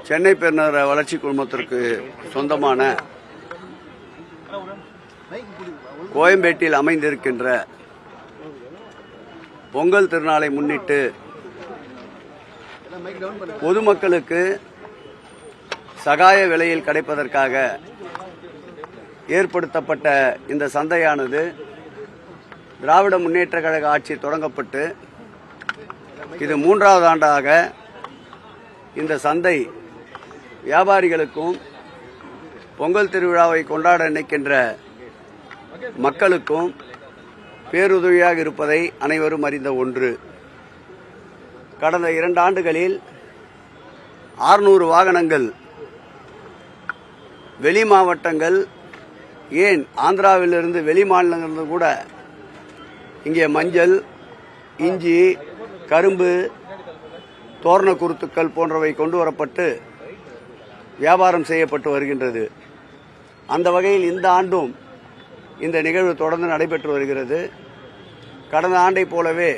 சென்னை பெருநகர வளர்ச்சி குழுமத்திற்கு சொந்தமான கோயம்பேட்டில் அமைந்திருக்கின்ற பொங்கல் திருநாளை முன்னிட்டு பொதுமக்களுக்கு சகாய விலையில் கிடைப்பதற்காக ஏற்படுத்தப்பட்ட இந்த சந்தையானது திராவிட முன்னேற்ற கழக ஆட்சி தொடங்கப்பட்டு இது 3வது ஆண்டாக இந்த சந்தை வியாபாரிகளுக்கும் பொங்கல் திருவிழாவை கொண்டாட நினைக்கின்ற மக்களுக்கும் பேருதவியாக இருப்பதை அனைவரும் அறிந்த ஒன்று. கடந்த 2 ஆண்டுகளில் 600 வாகனங்கள் வெளி மாவட்டங்கள், ஏன் ஆந்திராவிலிருந்து வெளி மாநிலங்களிலிருந்து கூட இங்கே மஞ்சள், இஞ்சி, கரும்பு, தோரண குருத்துக்கள் போன்றவை கொண்டு வரப்பட்டு வியாபாரம் செய்யப்பட்டு வருகின்றது. அந்த வகையில் இந்த ஆண்டும் இந்த நிகழ்வு தொடர்ந்து நடைபெற்று வருகிறது. கடந்த ஆண்டை போலவே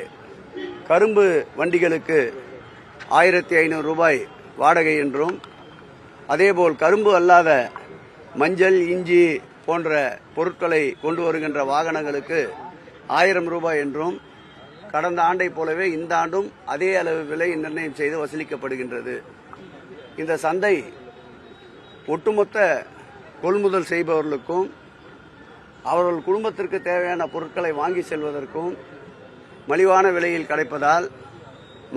கரும்பு வண்டிகளுக்கு 1500 ரூபாய் வாடகை என்றும், அதேபோல் கரும்பு அல்லாத மஞ்சள், இஞ்சி போன்ற பொருட்களை கொண்டு வருகின்ற வாகனங்களுக்கு 1000 ரூபாய் என்றும், கடந்த ஆண்டை போலவே இந்த ஆண்டும் அதே அளவு விலை நிர்ணயம் செய்து வசூலிக்கப்படுகின்றது. இந்த சந்தை ஒட்டுமொத்த கொள்முதல் செய்பவர்களுக்கும் அவர்கள் குடும்பத்திற்கு தேவையான பொருட்களை வாங்கி செல்வதற்கும் மலிவான விலையில் கிடைப்பதால்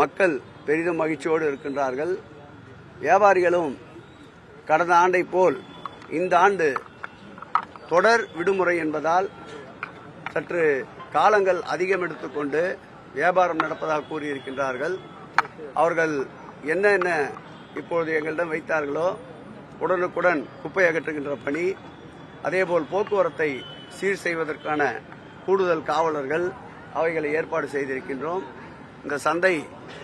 மக்கள் பெரிதும் மகிழ்ச்சியோடு இருக்கின்றார்கள். வியாபாரிகளும் கடந்த ஆண்டை போல் இந்த ஆண்டு தொடர் விடுமுறை என்பதால் சற்று காலங்கள் அதிகம் எடுத்துக்கொண்டு வியாபாரம் நடப்பதாக கூறியிருக்கின்றார்கள். அவர்கள் என்ன இப்பொழுது எங்களிடம் வைத்தார்களோ உடனுக்குடன் குப்பை அகற்றுகின்ற பணி, அதேபோல் போக்குவரத்தை சீர் செய்வதற்கான கூடுதல் காவலர்கள் அவைகளை ஏற்பாடு செய்திருக்கின்றோம். இந்த சந்தை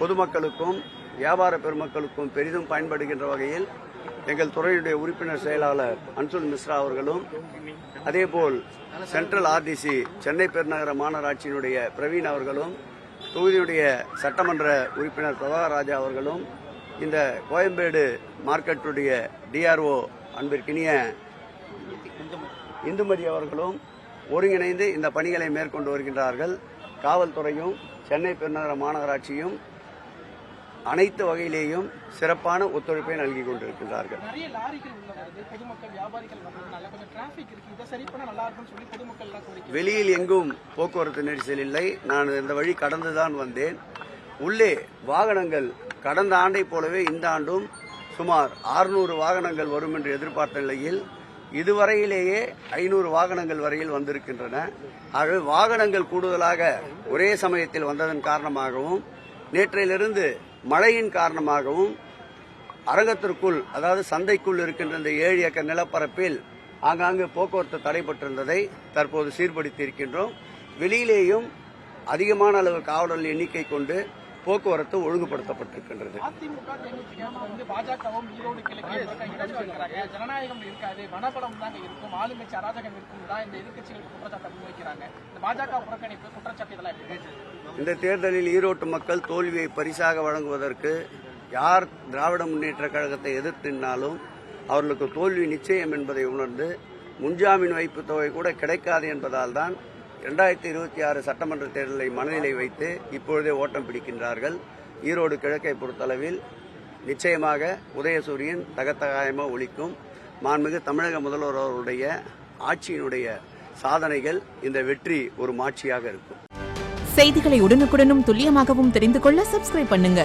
பொதுமக்களுக்கும் வியாபார பெருமக்களுக்கும் பெரிதும் பயன்படுகின்ற வகையில் எங்கள் துறையுடைய உறுப்பினர் செயலாளர் அன்சுல் மிஸ்ரா அவர்களும், அதேபோல் சென்ட்ரல் ஆர்டிசி சென்னை பெருநகர மாநகராட்சியினுடைய பிரவீன் அவர்களும், தொகுதியுடைய சட்டமன்ற உறுப்பினர் பிரபாகர் ராஜா அவர்களும், இந்த கோயம்பேடு மார்க்கெட்டுடைய டிஆர்ஓ அன்பிற்கினிய இந்துமதி அவர்களும் ஒருங்கிணைந்து இந்த பணிகளை மேற்கொண்டு வருகின்றார்கள். காவல்துறையும் சென்னை பெருநகர மாநகராட்சியும் அனைத்து வகையிலேயும் சிறப்பான ஒத்துழைப்பை நல்கி கொண்டிருக்கிறார்கள். வெளியில் எங்கும் போக்குவரத்து நெரிசல் இல்லை. நான் இந்த வழி கடந்துதான் வந்தேன். உள்ளே வாகனங்கள் கடந்த ஆண்டை போலவே இந்த ஆண்டும் சுமார் 600 வாகனங்கள் வரும் என்று எதிர்பார்த்த நிலையில் இதுவரையிலேயே 500 வாகனங்கள் வரையில் வந்திருக்கின்றன. ஆகவே வாகனங்கள் கூடுதலாக ஒரே சமயத்தில் வந்ததன் காரணமாகவும், நேற்றையிலிருந்து மழையின் காரணமாகவும் அரங்கத்திற்குள், அதாவது சந்தைக்குள் இருக்கின்ற இந்த 7 ஏக்கர் நிலப்பரப்பில் ஆங்காங்கு போக்குவரத்து தடைபட்டிருந்ததை தற்போது சீர்படுத்தி இருக்கின்றோம். வெளியிலேயும் அதிகமான அளவு காவலர்கள் எண்ணிக்கை கொண்டு போக்குவரத்து ஒழுங்குபடுத்தப்பட்டிருக்கின்றது. இந்த தேர்தலில் ஈரோட்டு மக்கள் தோல்வியை பரிசாக வழங்குவதற்கு யார் திராவிட முன்னேற்ற கழகத்தை எதிர்த்தினாலும் அவர்களுக்கு தோல்வி நிச்சயம் என்பதை உணர்ந்து முன்ஜாமீன் வைப்பு தொகை கூட கிடைக்காது என்பதால் தான் 2026 சட்டமன்ற தேர்தலை மனநிலை வைத்து இப்பொழுதே ஓட்டம் பிடிக்கின்றார்கள். ஈரோடு கிழக்கை பொறுத்தளவில் நிச்சயமாக உதயசூரியன் தகத்தகாயமாக ஒழிக்கும். மாண்புமிகு தமிழக முதல்வர் அவருடைய ஆட்சியினுடைய சாதனைகள் இந்த வெற்றி ஒரு மாட்சியாக இருக்கும். செய்திகளை உடனுக்குடனும் துல்லியமாகவும் தெரிந்து கொள்ள சப்ஸ்கிரைப் பண்ணுங்க.